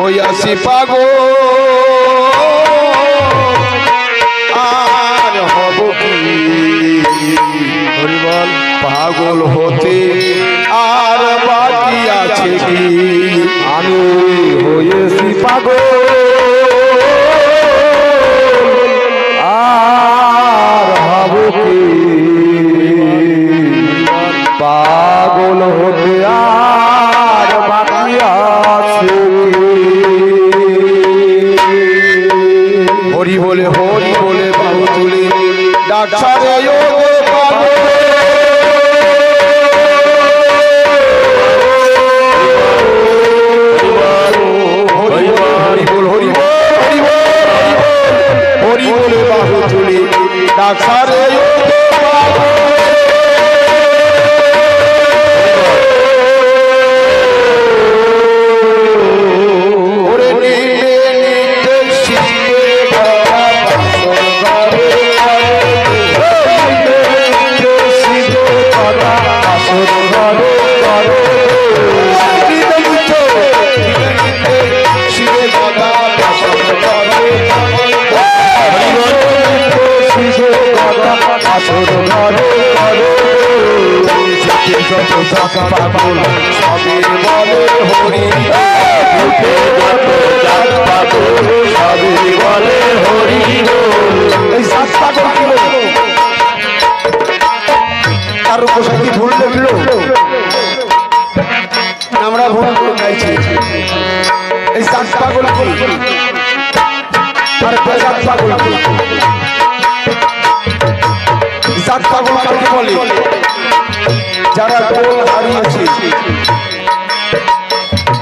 হইয়াছি পাগল আর হব কি হরিবল পাগল হতে আর বাকি আছে কি আমি হয়েছি পাগল আর হব কি পাগল হতে আর বাকি আছে হরি বলে বাহু তুলে ডাকছাড়ে ওগো পাগল হরি বলে বাহু তুলে ডাকছাড়ে পাগল সবে বলে হরি পাগল সবে বলে হরি এই সাত পাগল কি তার উপসার কি ভুল দেখলো আমরা ভুল গাইছি এই সাত পাগল কি আর বেজাত পাগল কি সাত পাগল কাকে বলে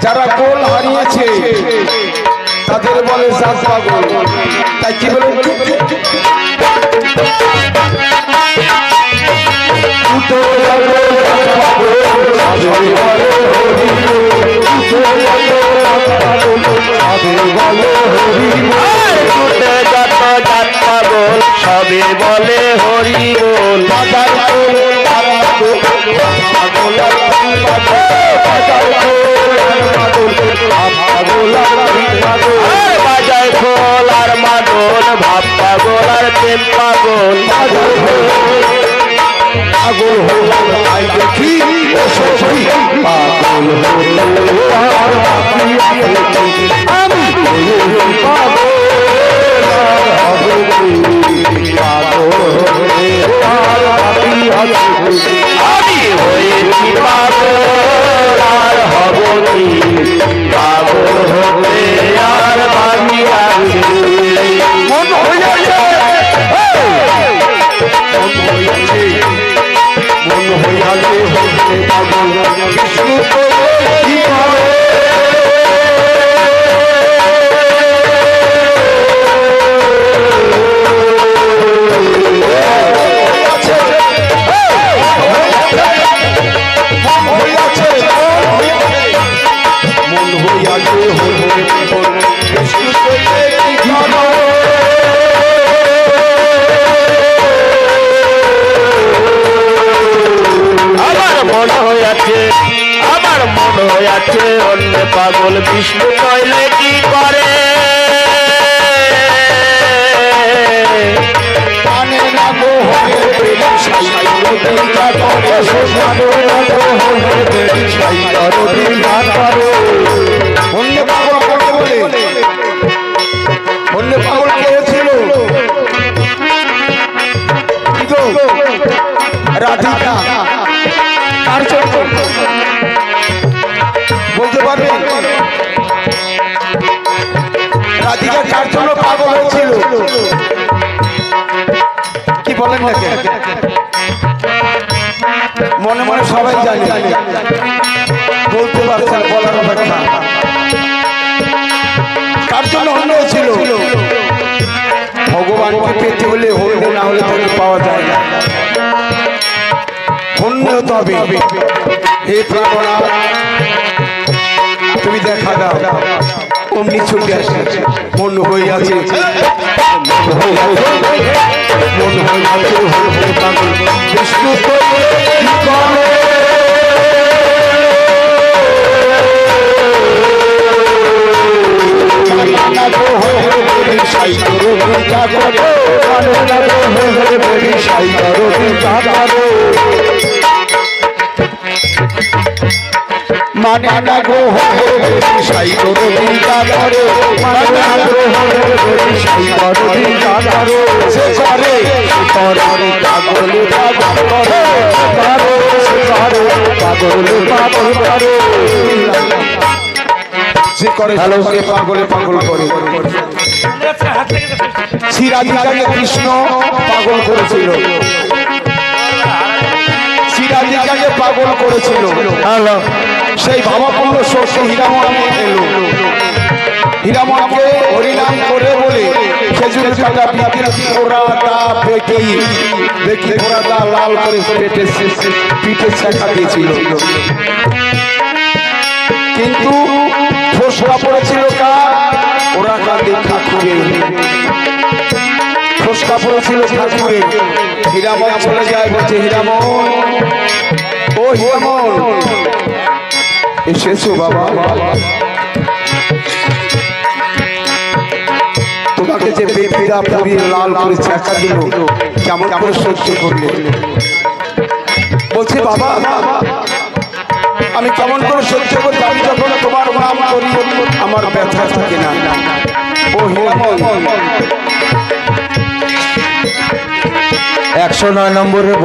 যারা গোল হারিয়েছে তাদের বলে সাত পাগল তাই কি বলে সবে বলে হরি বল বাজায় খোল আর মাদল ভাব পাগল আর প্রেম পাগল পাগল হলাম দেখি পাগল আমি আমি হয়েছি পাগল আর হব কি পাগল হতে আর বাকি আছে মন হইয়াছে হতে পাগল বিষ্ণু তো কি করে আমার মন হয়েছে অন্য পাগল বিষ্ণু কইলে কি করে অন্য পাগল কাকে বলে অন্য পাগল কে ছিল রাধিকা কার জন্য বলতে পারবেন রাধিকা কার জন্য পাগল হয়েছিল কি বলেন না মনে মনে সবাই জানে বলতে পারছেন বলার অপেক্ষা কার জন্য অন্য ছিল ভগবানকে পেতে হলে হইব না হলে তাকে পাওয়া যায় না ধন্য তবে হে প্রাণনা তুমি দেখা দাও অমনি ছুটে আসে মন হইয়াছে বিষ্ণু ভিক্ষা করো মানে না গো হরি সাই করো ভিক্ষা করো মানে না গো হরি সাই করো ভিক্ষা করো মানে না গো হরি সাই করো ভিক্ষা করো সে করে করে পাগল পাগল করে করো সে করে পাগল পাগল করে সে করে হ্যালো সে পাগল পাগল করে শ্রীরাধিকাকে কৃষ্ণ পাগল করেছিল শ্রীরাধিকাকে পাগল করেছিল হ্যালো সেই ভাবাপূর্ণ শস্য হীরামন এলো হীরামনকে হরিনাম করে বলে খেজুর কাটা পিঠের পোড়াটা দেখি পোড়াটা লাল করে পিঠে ছেঁকা দিয়েছিল কিন্তু ফোসকা পড়েছিল কার ওরা কাঁদে ঠাকুরে ফোসকা পড়েছিল ঠাকুরে হীরামন চলে যায় বলছে হীরামন ও হীরামন এসেছো বাবা তোমাকে যে বেপিরা পুড়িয়ে লাল করে ছেঁকা দিল কেমন করে সহ্য করলে বলছে বাবা আমি কেমন করে সহ্য করি আমি যখন তোমার নাম করি আমার ব্যথা থাকে না ও হীরামন 109 নম্বরের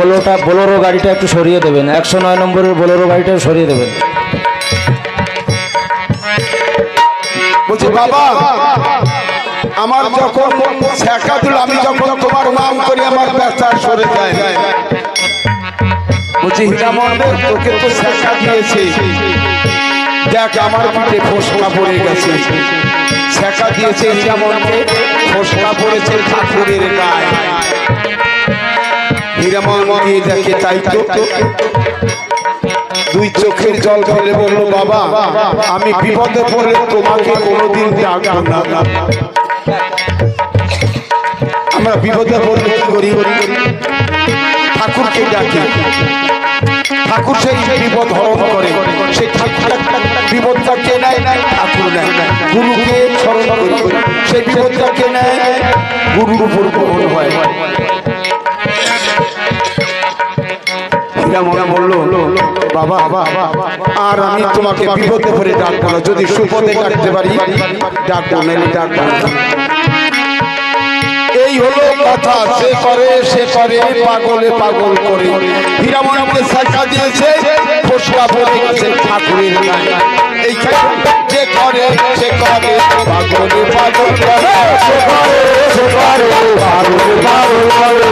বোলেরো গাড়িটা একটু সরিয়ে দেবেন 109 নম্বরের বোলেরো গাড়িটা সরিয়ে দেবেন বলছে বাবা আমার যখন ছেঁকা দিল আমি যখন তোমার নাম করি আমার ব্যথা সরে যায় বলছি হীরামন তোকে তো ছেঁকা দিয়েছে দেখ আমার পিঠে ফোসকা পড়ে গেছে ছেঁকা দিয়েছে হীরামনকে ফোসকা পড়েছে ঠাকুরের গায়ে হীরামন গিয়ে দেখে তাই তো দুই চোখের জল ফেলে বললো বাবা আমি বিপদে পড়লে তোমাকে কোনোদিন ডাকবো না আমরা বিপদে পড়লে কি করি ঠাকুরকে ডাকি ঠাকুর সেই বিপদ হরণ করে সেই ঠাকুর বিপদটা কে নেয় ঠাকুর নেয় গুরুকে স্মরণ করি সেই বিপদটা কে নেয় গুরুর উপর গ্রহণ হয় বললো বাবা আর আমি তোমাকে বিপদে পড়ে ডাকবো না যদি সুপদে ডাকতে পারি ডাকবো নাইলে ডাকবো না এই হলো কথা সে করে পাগলে পাগল করে হীরামনকে ছেঁকা দিয়েছে ফোসকা পড়ে গেছে ঠাকুরের গায়ে এইখানে যে করে সে করে পাগলে পাগল করে সে করে পাগলে পাগল করে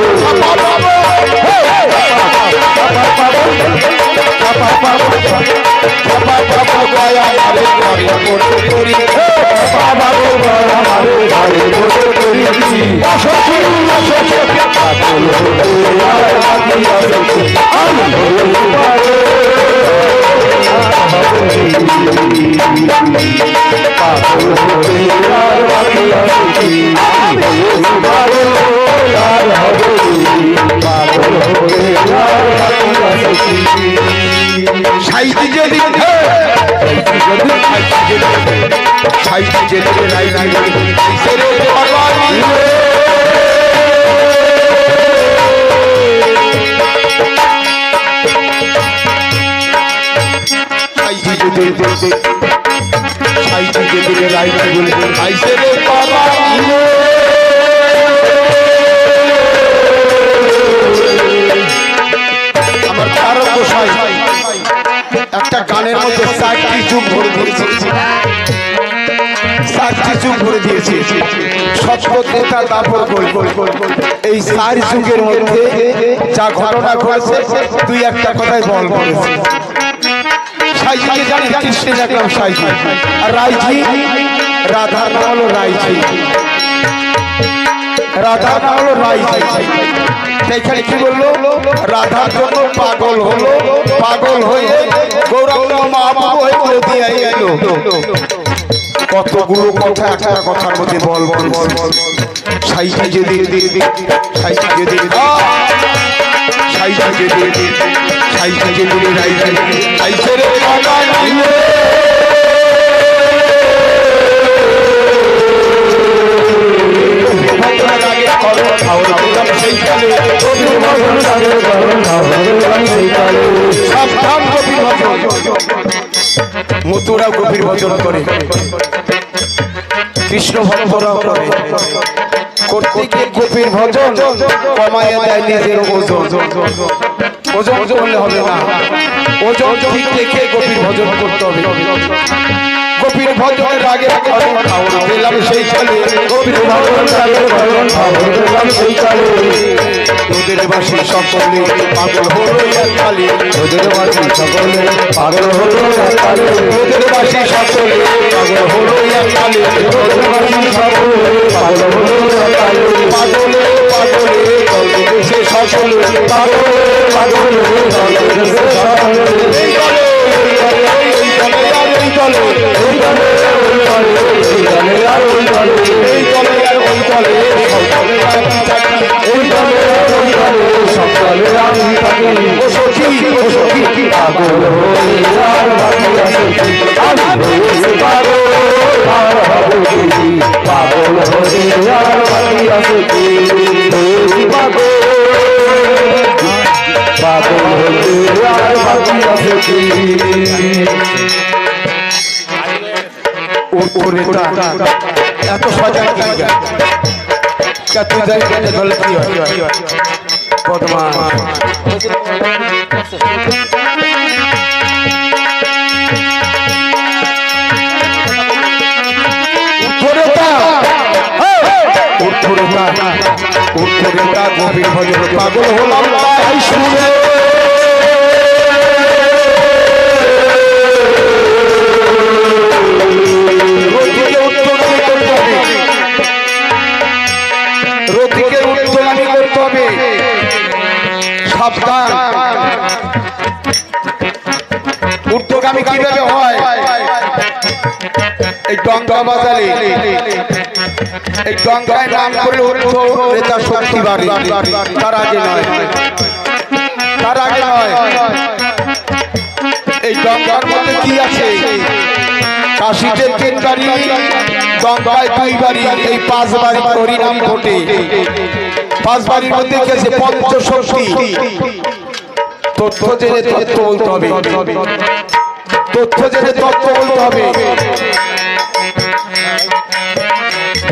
একটা গানের মধ্যে 60টি যুগ ভরে দিয়েছে 60টি যুগ ভরে দিয়েছে সত্যতা দাপর এই 4 যুগের মধ্যে যা ঘটনা ঘটেছে দুই একটা কথাই বল করেছে সাইজিকে জানি কৃষ্ণের নাম সাইজি আর রাইজি রাধার নাম হলো রাইজি রাধার নাম হলো রাইজি সেইখানে কি বললো রাধার জন্য পাগল হয়ে গৌরাঙ্গ মহাপ্রভু হয়ে নদিয়ায় এলো কতগুলো কথা একটা কথার মধ্যে বল সাইজি যদি মথুরা গভীর ভজন করে, কৃষ্ণ ভক্তরাও করে। করতে গিয়ে গভীর ভজন কমায় দেয় নিজের ওজন। ওজন করলে হবে না, ওজন ঠিক রেখে গভীর ভজন করতে হবে। গভীর ভজনের আগে পেলাম সেই কালে, গভীর ভজনের আগে পেলাম সেই কালে। তোদের বাসী সকলে পাগল হলো এককালে, তোদের বাসী সকলে পাগল হলো এককালে, তোদের বাসী সকলে পাগল হলো এককালে, তোদের বাসী সকলে পাগল হলো এককালে। পাগলে পাগলে চলতে দেশে সকলে, পাগলে পাগলে চলতে দেশে সকলে। এই দলে এই দলে এই দলে আর এই দলে, এই দলে ওই দলে, এই দলে আর ওই দলে, এই দলে আর ওই দলে, সকলে আমি থাকি, ওই দলে আর ওই দলে, সকলে আমি থাকি। ও সখী ও সখী পাগল হয়ে আর বাকি আছে কি, আমি হয়েছি পাগল আর হব কি, পাগল হয়ে আর বাকি আছে কি, হয়েছি পাগল পাগল হয়ে আর বাকি আছে কি। এত সজাগ তুই যাই ধরলে কি হয় পদ্মা গভীর ভজন পাগল হলাম তাই শুনে, রতিকে উত্তোলনী করতে হবে। সাবধান, ঊর্ধ্বগামী কিভাবে হয়? এই ডঙ্কা বাজালে, এই ডঙ্কায় নাম করে ঊর্ধ্ব রেতা শক্তি বাড়ে, তার আগে নয়, তার আগে নয়। এই ডঙ্কার মধ্যে কি আছে? কাশিতে 3 বাড়ি, গঙ্গায় 2 বাড়ি, এই 5 বাড়ি হরিনাম ঘটে। 5 বাড়ির মধ্যে কি আছে? পঞ্চশক্তি। তথ্য জেনে তত্ত্ব বলতে হবে, তথ্য জেনে তত্ত্ব বলতে হবে।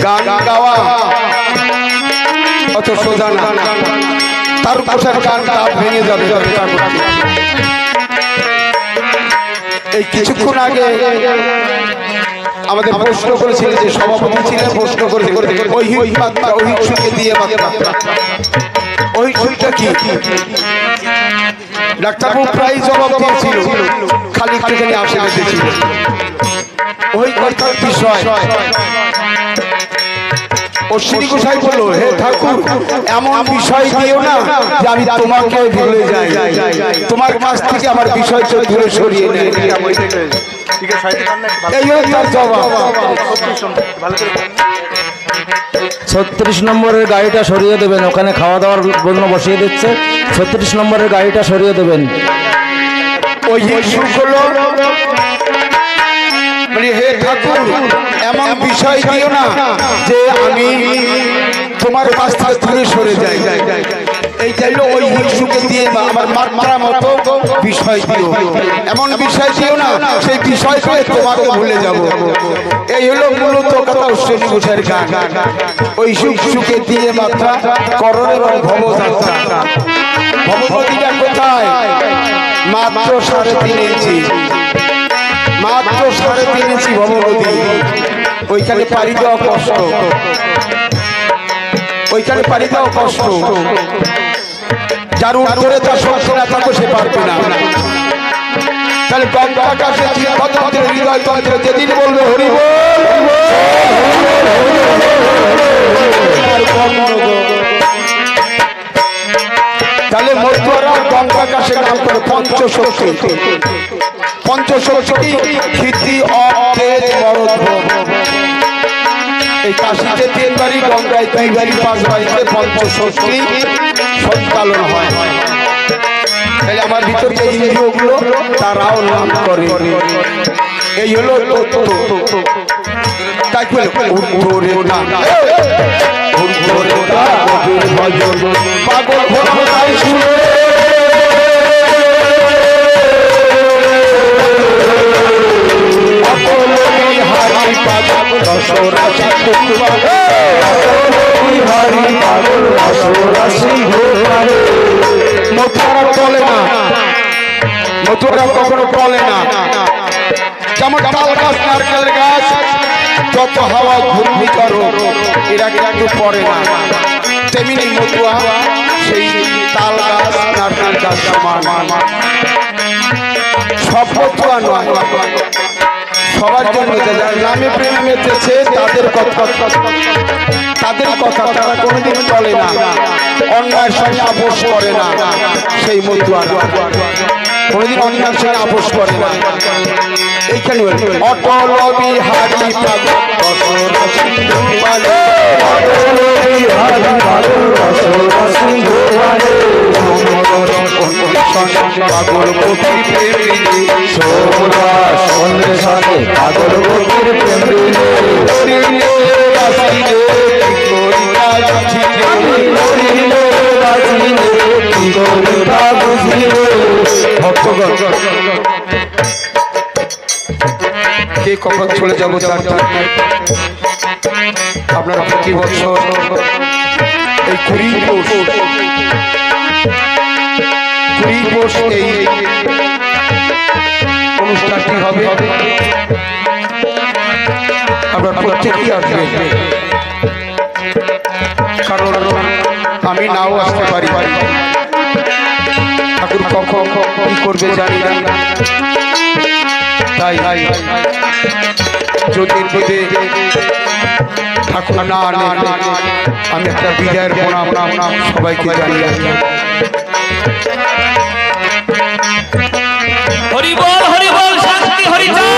গান গাওয়া অত সোজা না, তার পোশাক গান তাপ ভেঙে যাবে। এই কিছুক্ষণ আগে আমাদের প্রশ্ন করেছিল, যে সভাপতি ছিলেন প্রশ্ন করেছে ঐহিক মাত্রা, ঐহিক সুখে দিয়ে মাত্রা। ঐহিক সুখটা কি? ডাক্তারবাবু প্রায় জবাব দিয়েছিল, খালি একটুখানি আসে বেঁধেছিল। ঐহিক অর্থাৎ বিষয়। অশ্বিনী গোসাই বলল, হে ঠাকুর এমন বিষয় দিও না যে আমি তোমাকে ভুলে যাই, তোমার কাছ থেকে আমার বিষয়টা দূরে সরিয়ে নেই। এই হলো তার জবাব। 36 নম্বরের গাড়িটা সরিয়ে দেবেন, ওখানে খাওয়া দাওয়ার জন্য বসিয়ে দিচ্ছে। 36 নম্বরের গাড়িটা সরিয়ে দেবেন। ওই সুখ হলো মানে, হে ঠাকুর এমন বিষয় দিও না যে আমি তোমার কাছ থেকে দূরে সরে যাই। এইটাই হলো ওই সুখে দিয়ে আমার মাত্রা মতো বিষয় দিও, এমন বিষয় দিও না সেই বিষয় পেয়ে তোমাকে ভুলে যাব। এই হলো মূলত কথা অশ্বিনী গোসাইয়ের গান। ওই সুখে দিয়ে মাত্রা করণ এবং ভবযাত্রা। ভবনদীটা কোথায়? মাত্র 3.5 ইঞ্চি, মাত্র 3.5 ইঞ্চি ভবনদী। ওইখানে পাড়ি দেওয়া কষ্ট, ওইখানে পাড়ি দেওয়া কষ্ট। যার উত্তরে তার শক্তি না থাকো সে পারবে না। তাহলে গঙ্গা আকাশে চিত্ততন্ত্রে হৃদয় তন্ত্রে যেদিন বলবে হরি বল, তাহলে মধ্যরা গঙ্গা আকাশে নাম করে পঞ্চশক্তি। পঞ্চশক্তি ক্ষিতি অতেজ মরধ্ব। এই কাশিতে 3 বাড়ি, গঙ্গায় 2 বাড়ি, 5 বাড়িতে পঞ্চশক্তি সঞ্চালন হয়। তাহলে আমার ভিতর যে ইন্দ্রিয়গুলো তারাও নাম করে। এই হলো তত্ত্ব। তাই পাগল ভজন তাই শুনে বিহারি পাগল রসরাসি গোপালে। মথুরা বলে না, মথুরা কখনো বলে না। যেমন তাল গাছ, নারকেলের গাছ, যত হাওয়া ঘূর্ণি করো এরা কিন্তু পড়ে না, তেমনি মতুয়া সেই তাল গাছ, নারকেল গাছ সমান। সব মতুয়া নয়, সবার জন্য যারা নামে প্রেমে মেতেছে তাদের কথা, তাদের কথা তারা কোনোদিন চলে না, অন্যায়ের সঙ্গে আপোষ করে না। সেই মতুয়া কোনোদিন অন্যায়ের সঙ্গে আপোষ করে না। এইখানে অটল বিহারি পাগল রসরাসি গোপালে, অটল বিহারি পাগল রসরাসি গোপালে। পাগল গোপীর প্রেমিনী সোমরা সন্ধ্যে সাথে পাগল গোপীর প্রেম দিলে। করিলে বাসিলে কি করিতা বুঝিলে, করিলে বাজিলে কি করিতা বুঝিলে। ভক্তগণ কে কখন চলে যাব তার ঠিক নাই। আপনারা প্রতি বছর এই 20 পৌষ এই অনুষ্ঠানটি হবে, আপনারা প্রত্যেকেই আসবেন, কারণ আমি নাও আসতে পারি, ঠাকুর কখন কি করবে জানি না। তাই যদি বোধে ঠাকুর না আনে আমি একটা বিদায়ের প্রণাম সবাইকে জানিয়ে হরি বল শান্তি হরি চাঁদ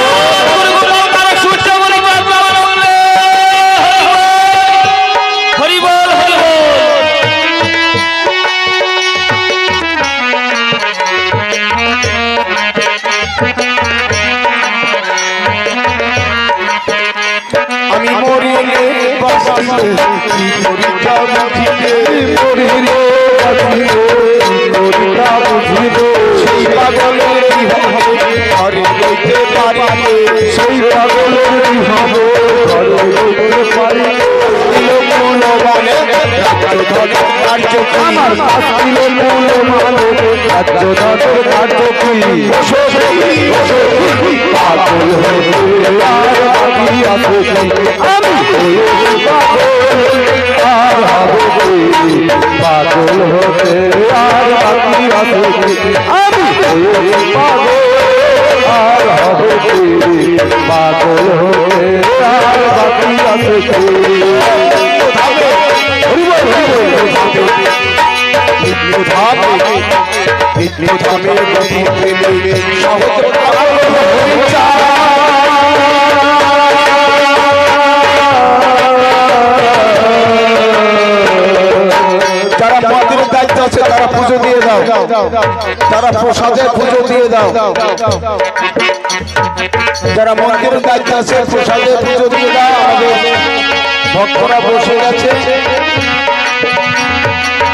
গুরু গোপাল তারক সূর্য বলি বাবা বলে হরি বল আমি মরিলে বাঁচিলে কি করিতা বুঝিলে, মরিলে বাজিলে কি করিতা বুঝিলে। সেই পাগলের কি হবে ঘরে লইতে পারিলে, সেই পাগলের কি হবে ঘরে লইতে পারিলে। মূল্যবানে রাজ্য ধন কার্য কি, আমার শাস্তিলে মূল মানে রাজ্য দাঁতের কার্য কি। পাগল হতে আর বাকি আছে কি, আমি হয়েছি পাগল আর হব কি। পাগল হতে আর বাকি আছে কি, আমি হয়েছি পাগল আর হব কি। পাগল হতে আর বাকি আছে কি। নিত্যধামের গতি প্রেমে সহজ পাগল হরি চাঁদ। যারা মন্দিরের দায়িত্ব আছে তারা পুজো দিয়ে দাও, তারা প্রসাদে পুজো দিয়ে দাও। যারা মন্দিরের দায়িত্ব আছে প্রসাদে পুজো দিয়ে দাও। আমাদের ভক্তরা বসে গেছে,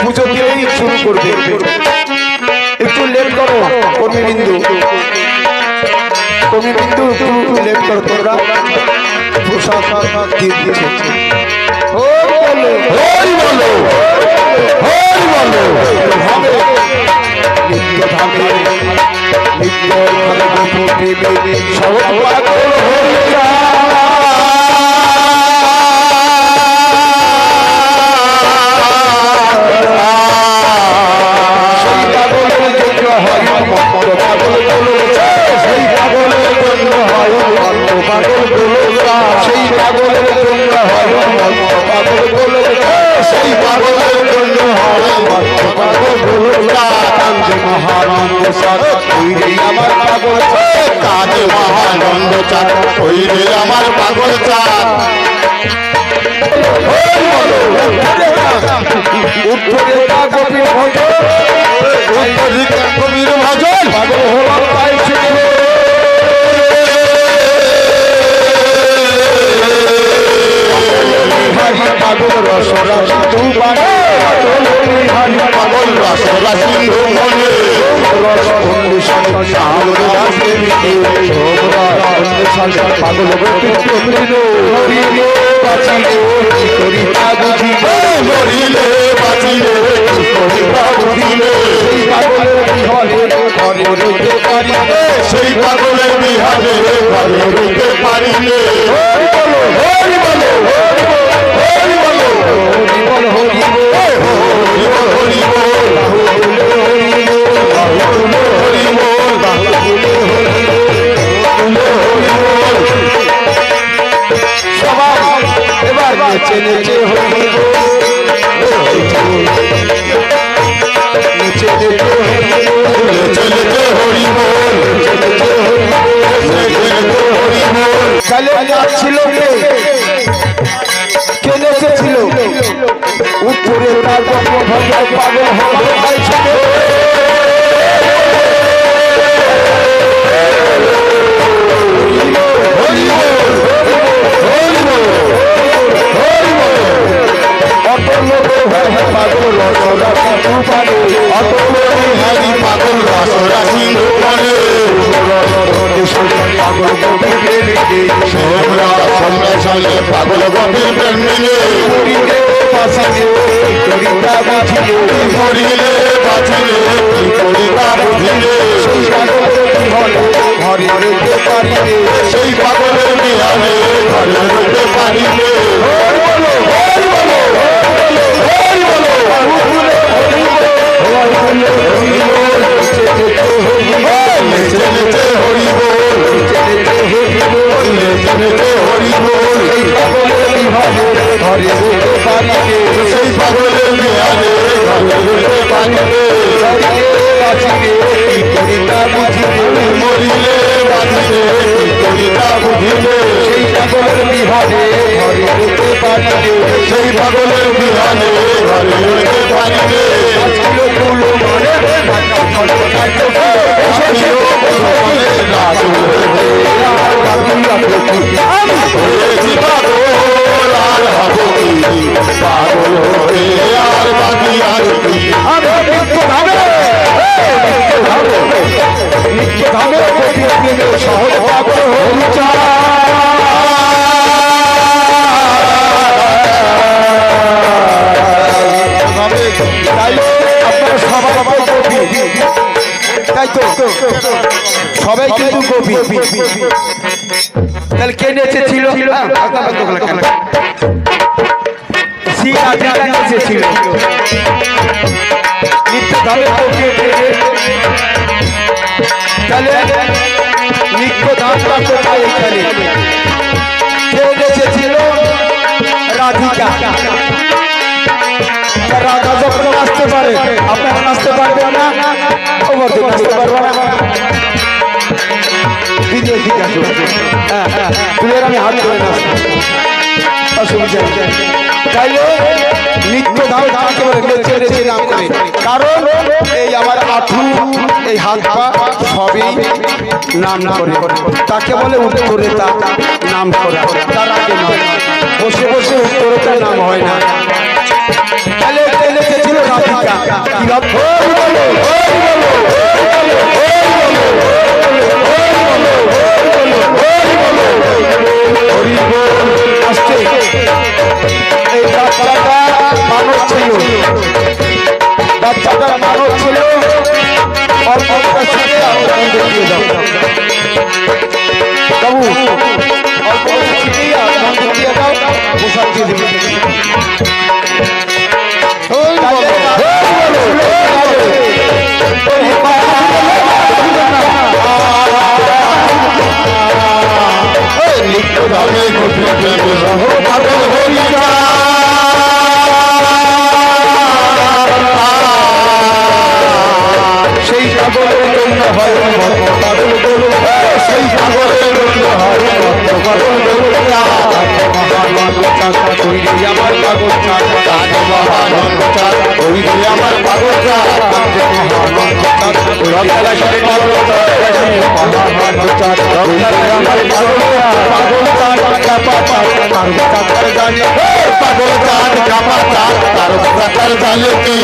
পুজো দিয়েই শুরু করবে। একটু লেট করো কর্মীবিন্দু, একটু লেট করো, তোমরা প্রসাদ দিয়ে দিয়েছে। নিত্যধামে সব পাগল হরি চাঁদ। সেই পাগলের জন্য হয় ভক্ত পাগল বলেছে, সেই পাগলের জন্য হয় ভক্ত পাগল বলেছে, সেই পাগলের জন্য হয় ভক্ত পাগল বলেছে, সেই পাগলের জন্য হয় ভক্ত পাগল বলেছে। কান্দে মহানন্দ চাঁদ ওইরে আমার পাগল চাঁদ, কান্দে মহানন্দ চাঁদ ওইরে আমার পাগল চাঁদ। উত্তরিকা গোপীর ভজন, উত্তরিকা গোপীর ভজন, পাগল হলাম তাই ছেড়ে। পাগল রসরাসি দুবারে, পাগল রসরাসি দুবারে, পাগল গোপীর বাঁচিলে কি করিতা বুঝিলে মরিলে বাঁচিলে করিতা বুঝিলে সেই পাগলের বিহলে ঘরে রইতে পারিলে সেই পাগলের বিহারে ঘরে রইতে পারিলে হরি বলো হরি বলো হরি বলো হরি বল হরি বল হরি বল হরি বল হরি বল সবাই এবার নেচে নেচে হরি বল নেচে নেচে হরি বল চলেতে হরি বল হরি বল তাহলে নাচছিল কে কে নেচেছিল উপরে তার পাগল হওয়া হয়েছিল পাগল হরি পাগল রাসরাসি করে আমরা সন্ধ্যা সালে পাগল গভীর প্রেমিলে মরিলে বাঁচিলে কি করিতা বুঝিলে ঘরে রইতে পারিলে সেই পাগলের বিহারে ঘরে রইতে পারিলে নেচে নেচে হরি বল নেচে নেচে হরি বল ঘরে রইতে পারিলে সেই পাগলের বিহারে ঘরে রইতে পারিলে মরিলে বাঁচিলে কি করিতা বুঝিলে সেই পাগলের বিহারে ঘরে রইতে পারিলে সেই পাগলের বিহারে ঘরে রইতে পারিলে হয়েছি পাগল আর হব কি পাগল হয়ে আর বাকি আছে কি সহজ পাগল তাই আপনারা সবাই কবি তাই তো সবাই কিন্তু কবি তাহলে কে নেচেছিল নেচেছিল নিত্যধামের কবি তাহলে নিত্যধামটা কোথায় এখানে কে নেচেছিল রাধিকা রাধা যখন নাচতে পারে আপনারা নাচতে পারবেন না ওমরকে নাচতে পারবো না দিদি ঠিক আছে তুই আমি হাত ধরে নাচবো অসুবিধা নেই তাইলে নিত্য ধাম কাকে বলে নেচে নেচে নাম করে কারণ এই আমার আঁঠু এই হাত পা সবই নাম করে তাকে বলে উত্তরেতা নাম করা তার আগে নয় বসে বসে উত্তরেতা নাম হয় না তাহলে নেচেছিল রাধিকা কি আসছে এই বাচ্চাটা মানব ছিল বাচ্চাটা মানব ছিল অল্প সাথে আন্দোলন দিয়ে দাও বাবু অল্প দিয়ে আন্দোলন দিয়ে দাও পোশাক দিয়ে দেবে নিত্যধামে গভীর প্রেমে পাগল হইয়া সেই পাগলের জন্য হয় পাগল বলো সেই পাগলের জন্য হয় পাগল হইয়া আমার পাগল আমার পাগলটা পাগল চাঁদ কাপা চাঁদ তার প্রকার জানে কি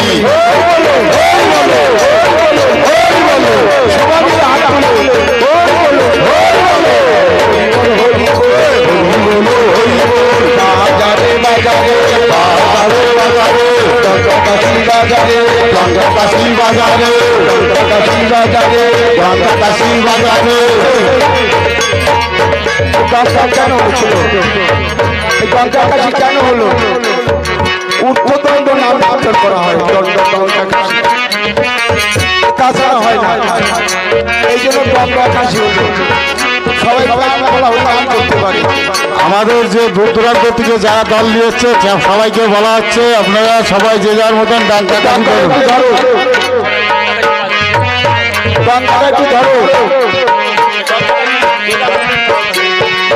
দরকার কেন হচ্ছিল? এই গঙ্গা কাশি কেন হলো? ঊর্ধ্বদণ্ড নাম উচ্চারণ করা হয়, গঙ্গা কাশি, তাছাড়া হয় না। এই জন্য গঙ্গা কাশি হলো। সবাই বলা হলো গান করতে পারে। আমাদের যে দূর দূরান্ত থেকে যারা দল নিয়েছে সবাইকে বলা হচ্ছে আপনারা সবাই যে যার মতন ডাঙ্কা টান করুন। ধরো গঙ্গাটা একটু ধরো।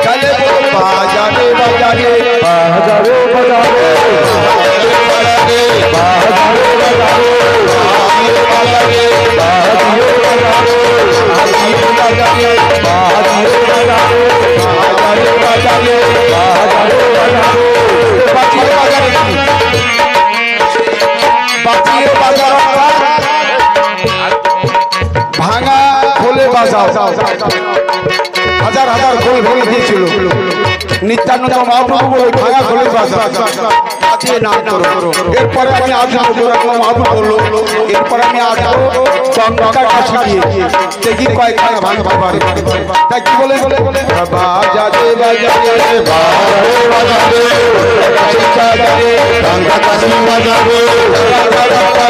চলে বাজারে বাজারে বাজারে বাজারে বাজারে ভাঙা খোলে বাজাও। হাজার হাজার খোল ভেঙে দিয়েছিল নিত্যানন্দ মহাপ্রভু বলে ভাঙা খোলে বাজাও বাজিয়ে নাম করো। এরপরে আমি আসবো মহাপ্রভু বললো, এরপরে আমি আসবো গঙ্গা কাশি দিয়ে দেখি কয়েকখানা ভাঙতে পারে। তাই কি বলে বাজারে বাজারে বাজারে বাজারে ডাঙ্কা কাশি বাজাবে বাজারে